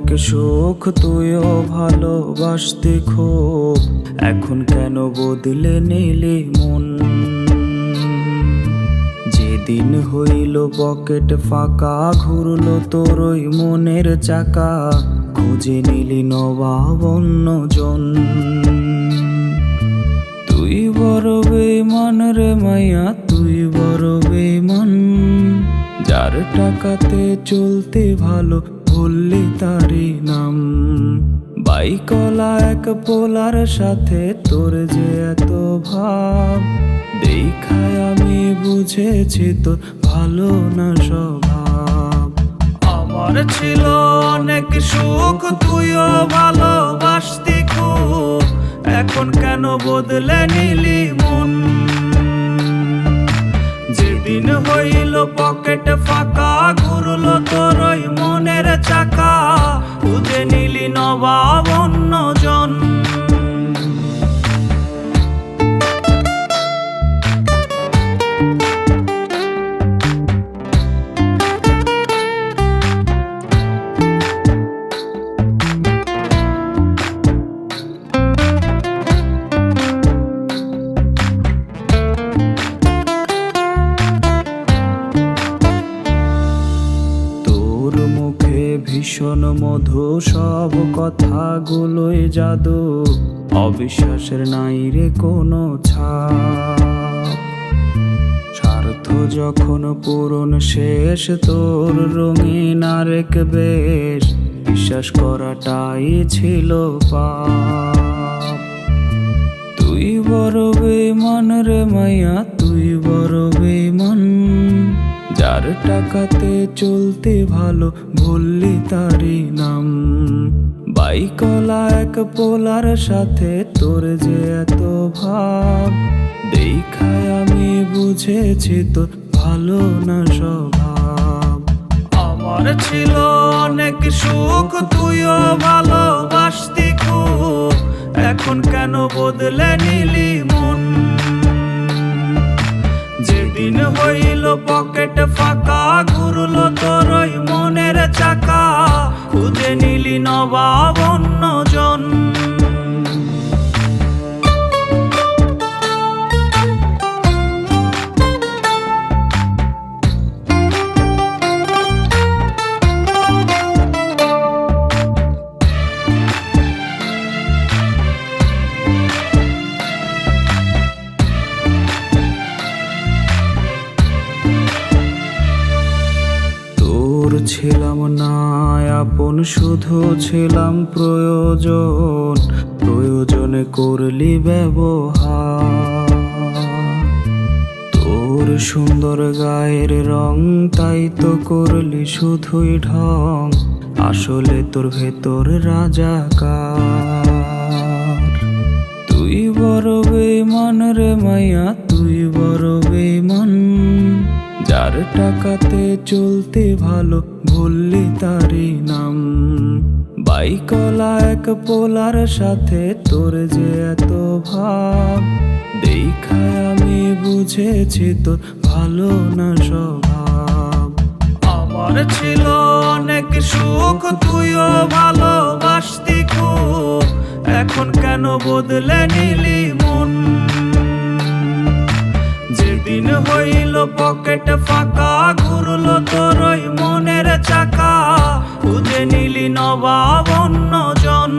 অনেক সুখ, তুইও ভালোবাসতে খুব, এখন কেন বদলে নিলি মন? যেদিন হইল পকেট ফাঁকা, ঘুরলো তোর ওই মনের চাকা, খুঁজে নিলি নবাব অন্যজন। তুই বড় বেঈমান রে মাইয়া, তুই বড় বেঈমান। যার টাকাতে চলতে ভালো, বললি তারি নাম। বাইকলা এক পোলার সাথে তোর যে এত ভাব, দেখায় আমি বুঝেছি তোর ভালো না স্বভাব। আমার ছিল অনেক সুখ, তুইও ভালোবাসতি খুব, এখন কেন বদলে নিলি মন? যেদিন হইল পকেট ফাঁকা, ঘুরলো তোর ওই মনের চাকা, খুঁজে নিলি নবাব অন্যজন। ভীষণ মধু, সব কথাগুলোই জাদু, অবিশ্বাসের নাই রে কোনো ছাপ। স্বার্থ যখন পূরণ শেষ, তোর রঙিন আরেক বেশ, বিশ্বাস করাটাই ছিল পাপ। তুই বড় বেঈমান রে মাইয়া, তুই বড় বেঈমান। যার টাকাতে চলতে ভালো, বললি তারি নাম। বাইকলা এক পোলার সাথে তোর যে এত ভাব, দেখায় আমি বুঝেছি তোর ভালো না স্বভাব। আমার ছিল অনেক সুখ, তুইও ভালোবাসতি খুব, এখন কেন বদলে নিলি মন? যেদিন হইল পকেট ফাঁকা, ঘুরলো তোর ওই মনের চাকা, খুঁজে নিলি নবাব অন্যজন। ছিলাম না আপন, শুধু ছিলাম প্রয়োজন, প্রয়োজনে করলি ব্যবহার। তোর সুন্দর গায়ের রং, তাই তো করলি শুধুই ঢং, আসলে তোর ভেতর রাজাকার। তুই বড় বেঈমান রে মাইয়া, তুই বড় বেঈমান। যার টাকাতে চলতে ভালো, বললি তারি নাম। বাইকলা এক পোলার সাথে তোর যে এত ভাব, দেখায় আমি বুঝেছি তোর ভালো না স্বভাব। আমার ছিল অনেক সুখ, তুইও ভালোবাসতি খুব, এখন কেন বদলে নিলি মন? যেদিন হইল পকেট ফাঁকা, ঘুরলো তোর ওই মনের চাকা, খুঁজে নিলি নবাব অন্যজন।